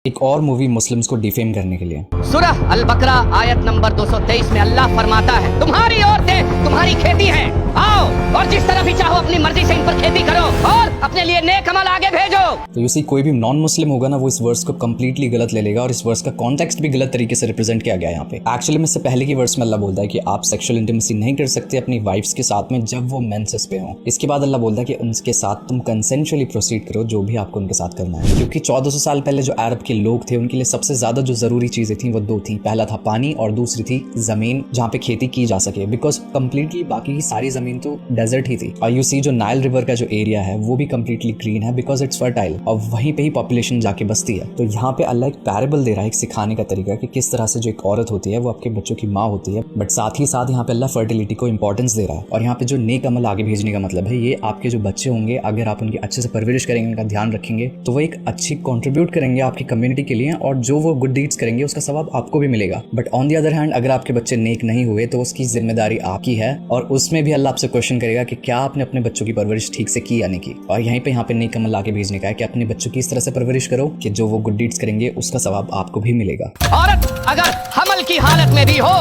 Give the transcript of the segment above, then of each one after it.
एक और movie Muslims को डिफेम करने के लिए। सूरह अल बकरा आयत नंबर 223 में अल्लाह फरमाता है, तुम्हारी औरतें तुम्हारी खेती हैं, आओ और जिस तरह भी चाहो अपनी मर्जी से इन पर खेती करो और अपने लिए नेक अमल आगे भेजो। तो यू सी कोई भी नॉन मुस्लिम होगा ना, वो इस वर्स को कम्प्लीटली गलत ले लेगा और इस वर्स का कॉन्टेक्स्ट भी गलत तरीके से रिप्रेजेंट किया गया है यहाँ पे। एक्चुअली में इससे पहले की वर्स में अल्लाह बोलता है कि आप सेक्सुअल इंटीमेसी नहीं कर सकते अपनी वाइफ्स के साथ में जब वो मेंसेस पे हो। इसके बाद अल्लाह बोलता है कि उनके साथ तुम कंसेंशुअली प्रोसीड करो जो भी आपको उनके साथ करना है, क्योंकि 1400 साल पहले जो अरब के लोग थे उनके लिए सबसे ज्यादा जो जरूरी चीजें थी वो दो थी। पहला था पानी और दूसरी थी जमीन जहाँ पे खेती की जा सके, बिकॉज कम्प्लीटली बाकी की सारी जमीन तो डेजर्ट ही थी। और यू सी जो नाइल रिवर का जो एरिया है वो भी कम्प्लीटली ग्रीन है बिकॉज इट्स फर्टाइल और वहीं पे ही पॉपुलेशन जाके बसती है। तो यहाँ पे अल्लाह एक पैरेबल दे रहा है, एक सिखाने का तरीका कि किस तरह से जो एक औरत होती है वो आपके बच्चों की माँ होती है, बट साथ ही साथ यहाँ पे अल्लाह फर्टिलिटी को इंपॉर्टेंस दे रहा है। और यहाँ पे जो नेक अमल आगे भेजने का मतलब है, ये आपके जो बच्चे होंगे अगर आप उनकी अच्छे से परवरिश करेंगे, उनका ध्यान रखेंगे, तो वो एक अच्छी कॉन्ट्रीब्यूट करेंगे आपकी कम्युनिटी के लिए और जो वो गुड डीड्स करेंगे उसका सवाब आपको भी मिलेगा। But on the other hand अगर आपके बच्चे नेक नहीं हुए तो उसकी जिम्मेदारी आपकी है और उसमें भी अल्लाह आपसे क्वेश्चन करेगा कि क्या आपने अपने बच्चों की परवरिश ठीक से की या नहीं की। और यहाँ पे नेक अमल आगे भेजने का है कि अपने बच्चों की इस तरह से परवरिश करो कि जो वो गुड डीड्स करेंगे उसका सवाब आपको भी मिलेगा। औरत अगर हमल की हालत में भी हो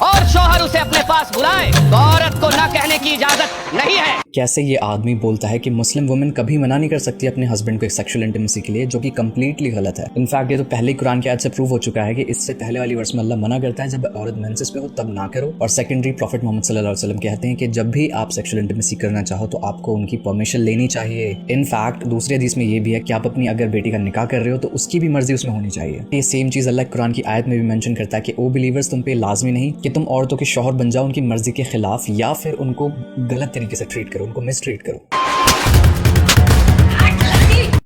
और शौहर उसे अपने पास बुलाए तो औरत को ना कहने की इजाजत नहीं है। कैसे ये आदमी बोलता है कि मुस्लिम वुमेन कभी मना नहीं कर सकती अपने हस्बैंड को एक सेक्सुअल इंटीमेसी के लिए, जो कि कम्प्लीटली गलत है। इनफैक्ट ये तो पहले ही कुरान की आयत से प्रूव हो चुका है कि इससे पहले वाली वर्स में अल्लाह मना करता है जब औरत मेंसेस पे हो तब ना करो। और सेकेंडरी प्रॉफिट मोहम्मद सल्लल्लाहु अलैहि वसल्लम कहते हैं कि जब भी आप सेक्सुअल इंटीमेसी करना चाहो तो आपको उनकी परमिशन लेनी चाहिए। इनफैक्ट दूसरे हदीस में ये भी है कि आप अपनी अगर बेटी का निकाह कर रहे हो तो उसकी भी मर्जी उसमें होनी चाहिए। ये सेम चीज अल्लाह कुरान की आयत में भी मेंशन करता है कि ओ बिलीवर्स, तुम पे लाजमी नहीं कि तुम औरतों के शौहर बन जाओ उनकी मर्जी के खिलाफ या फिर उनको गलत तरीके से ट्रीट करो, उनको मिसट्रीट करो।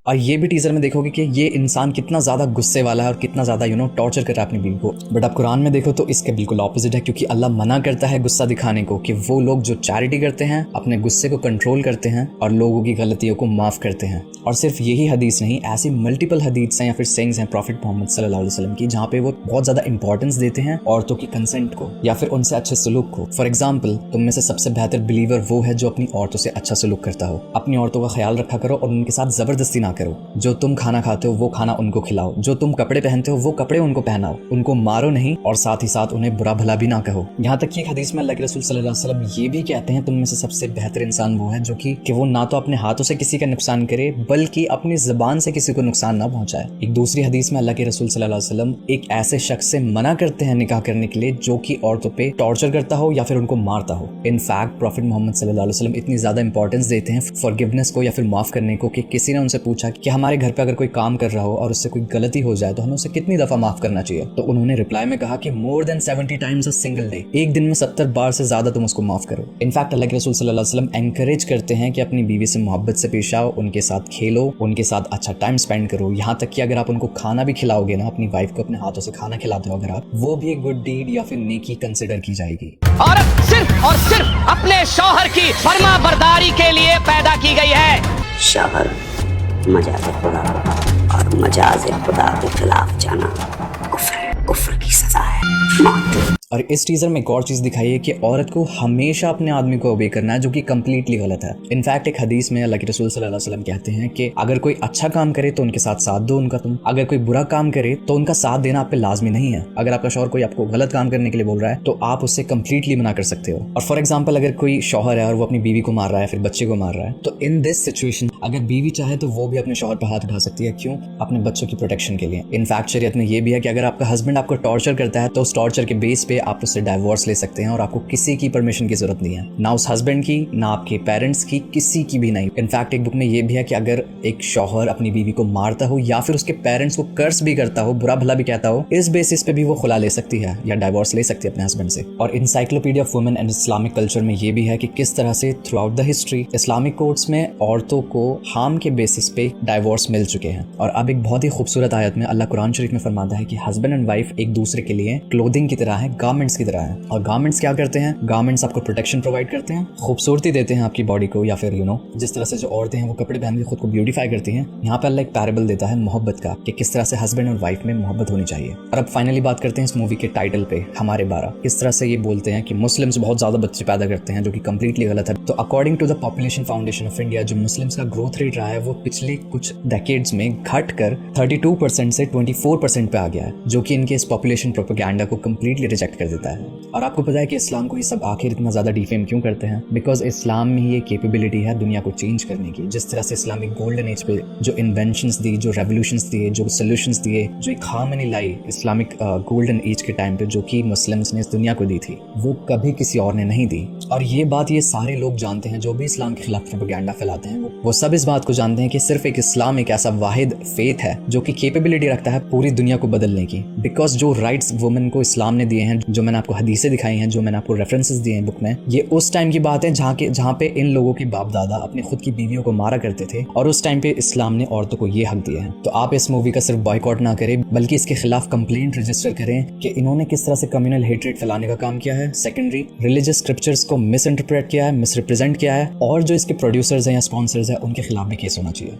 और ये भी टीजर में देखोगे कि ये इंसान कितना ज्यादा गुस्से वाला है और कितना ज्यादा टॉर्चर कर रहा है अपनी बीवी को। बट आप कुरान में देखो तो इसके बिल्कुल ऑपोजिट है, क्योंकि अल्लाह मना करता है गुस्सा दिखाने को कि वो लोग जो चैरिटी करते हैं, अपने गुस्से को कंट्रोल करते हैं और लोगों की गलतियों को माफ करते हैं। और सिर्फ यही हदीस नहीं, ऐसी मल्टीपल हदीस हैं या फिर सेइंग्स हैं प्रॉफिट मोहम्मद सल्लल्लाहु अलैहि वसल्लम की, जहाँ पे वो बहुत ज्यादा इंपॉर्टेंस देते हैं औरतों की कंसेंट को या फिर उनसे अच्छे सलूक को। फॉर एग्जाम्पल, तुम में से सबसे बेहतर बिलीवर वो है जो अपनी औरतों से अच्छा सलूक करता हो। अपनी औरतों का ख्याल रखा करो और उनके साथ जबरदस्ती ना करो। जो तुम खाना खाते हो वो खाना उनको खिलाओ, जो तुम कपड़े पहनते हो वो कपड़े उनको पहनाओ, उनको मारो नहीं और साथ ही साथ उन्हें बुरा भला भी ना कहो। यहाँ तक कि एक हदीस में अल्लाह के रसूल सल्लल्लाहु अलैहि वसल्लम ये भी कहते हैं तुम में से सबसे बेहतर इंसान वो है जो कि वो ना तो अपने हाथों से किसी का नुकसान करे बल्कि अपनी ज़बान से किसी को नुकसान ना पहुंचाए। एक दूसरी हदीस में अल्लाह के रसूल सल्लल्लाहु अलैहि वसल्लम एक ऐसे शख्स से मना करते हैं निकाह करने के लिए जो कि औरतों पे टॉर्चर करता हो या फिर उनको मारता हो। इनफैक्ट प्रॉफिट मोहम्मद सल्लल्लाहु अलैहि वसल्लम इतनी ज्यादा इंपॉर्टेंस देते हैं फॉरगिवनेस को या फिर माफ करने को कि किसी ने उनसे पूछा कि हमारे घर पे अगर कोई काम कर रहा हो और उससे कोई गलती हो जाए तो हमें उसे कितनी दफा माफ करना चाहिए। तो उन्होंने रिप्लाई में कहा कि more than 70 times a single day, एक दिन में 70 बार से ज्यादा तुम उसको माफ करो। इनफैक्ट अल्लाह के रसूल सल्लल्लाहु अलैहि वसल्लम एनकरेज करते हैं कि अपनी बीवी से मोहब्बत से पेश आओ, उनके साथ खेलो, उनके साथ अच्छा टाइम स्पेंड करो। यहाँ तक कि अगर आप उनको खाना भी खिलाओगे ना, अपनी वाइफ को अपने हाथों से खाना खिलाते हो अगर आप, वो भी एक गुड डीड या फिर नेकी कंसिडर की जाएगी। औरत सिर्फ और सिर्फ अपने शौहर की फर्मा बरदारी के लिए पैदा की गई है। शौहर मजाज खुदा और मजाज खुदा के खिलाफ जाना कुफ्र की सजा है, मौत। और इस टीजर में एक और चीज दिखाई है कि औरत को हमेशा अपने आदमी को ओबे करना है, जो कि कम्प्लीटली गलत है। इनफैक्ट एक हदीस में अल्लाह के रसूल सल्लल्लाहु अलैहि वसल्लम कहते हैं कि अगर कोई अच्छा काम करे तो उनके साथ दो उनका तुम, अगर कोई बुरा काम करे तो उनका साथ देना आप पे लाजमी नहीं है। अगर आपका शौहर कोई आपको गलत काम करने के लिए बोल रहा है तो आप उससे कम्प्लीटली मना कर सकते हो। और फॉर एग्जाम्पल, अगर कोई शौहर है और वो अपनी बीवी को मार रहा है, फिर बच्चे को मार रहा है, तो इन दिस सिचुएशन अगर बीवी चाहे तो वो भी अपने शौहर पर हाथ उठा सकती है। क्यों? अपने बच्चों की प्रोटेक्शन के लिए। इनफैक्ट शरीयत में ये भी है कि अगर आपका हस्बैंड आपको टॉर्चर करता है तो उस टॉर्चर के बेस पे आप उससे डाइवोर्स ले सकते हैं और आपको किसी की परमिशन की जरूरत नहीं है, ना उस हस्बैंड की, ना आपके पेरेंट्स की, किसी की भी नहीं। इनफैक्ट एक बुक में ये भी है कि अगर एक शौहर अपनी बीवी को मारता हो या फिर उसके पेरेंट्स को कर्स भी करता हो, बुरा भला भी कहता हो, इस बेसिस पे भी वो खुला ले सकती है या डाइवोर्स ले सकती है अपने हस्बैंड से। और encyclopedia of women and Islamic culture में ये भी है कि किस तरह से through out the history Islamic courts में औरतों को हार्म के बेसिस पे डाइवोर्स मिल चुके हैं। और अब एक बहुत ही खूबसूरत आयत में अल्लाह कुरान शरीफ में फरमाता है कि हस्बैंड एंड वाइफ एक दूसरे के लिए क्लोथिंग की तरह है, गारमेंट्स की तरह है। और गारमेंट्स क्या करते हैं? गारमेंट्स आपको प्रोटेक्शन प्रोवाइड करते हैं, खूबसूरती देते हैं आपकी बॉडी को, या फिर जिस तरह से जो औरतें हैं वो कपड़े पहन के खुद को ब्यूटीफाई करती हैं। यहाँ पे अल्लाह एक पैराबल देता है मोहब्बत का, कि किस तरह से हस्बैंड और वाइफ में मोहब्बत होनी चाहिए। और अब फाइनली बात करते हैं इस मूवी के टाइटल पे, हमारे 12। किस तरह से ये बोलते हैं कि मुस्लिम्स बहुत ज्यादा बच्चे पैदा करते हैं, जो कि कंप्लीटली गलत है। तो according to the population foundation of India, जो मुस्लिम्स का ग्रोथ रेट रहा है वो पिछले कुछ डेकेड्स में घटकर 32% से 24% पे आ गया है, जो कि इनके इस पॉपुलेशन प्रोपेगेंडा को कंप्लीटली रिजेक्ट कर देता है। और आपको पता है कि इस्लाम को ये सब आखिर इतना ज्यादा डिफेम क्यों करते हैं? बिकॉज इस्लाम में ये कैपेबिलिटी है दुनिया को चेंज करने की। जिस तरह से इस्लामिक गोल्डन एज पे जो इन्वेंशंस दी, जो रेवोल्यूशंस दिए, जो सोल्यूशंस दिए, जो एक हार्मनी लाई इस्लामिक गोल्डन एज के टाइम पे, जो कि मुस्लिम्स ने इस दुनिया को दी थी, वो कभी किसी और ने नहीं दी। और ये बात ये सारे लोग जानते हैं जो भी इस्लाम के खिलाफ प्रोपेगेंडा फैलाते हैं। वो सब इस बात को जानते हैं कि सिर्फ एक इस्लाम एक ऐसा वाहिद फेथ है जो कि कैपेबिलिटी रखता है पूरी दुनिया को बदलने की। बिकॉज जो राइट्स वुमेन को इस्लाम ने दिए हैं, जो मैंने आपको हदीसें दिखाई हैं, जो मैंने आपको रेफरेंसेस दिए हैं बुक में, ये उस टाइम की बात है जहाँ पे इन लोगों के बाप दादा अपनी खुद की बीवियों को मारा करते थे, और उस टाइम पे इस्लाम ने औरतों को ये हक दिए हैं। तो आप इस मूवी का सिर्फ बॉयकॉट ना करें, बल्कि इसके खिलाफ कंप्लेंट रजिस्टर करें कि इन्होंने किस तरह से कम्युनल हेट्रेड फैलाने का काम किया है, सेकेंडरी रिलीजियस स्क्रिप्चर्स को मिस इंटरप्रेट किया है, मिस रिप्रेजेंट किया है, और जो इसके प्रोड्यूसर्स हैं या स्पॉन्सर्स हैं उनके खिलाफ भी केस होना चाहिए।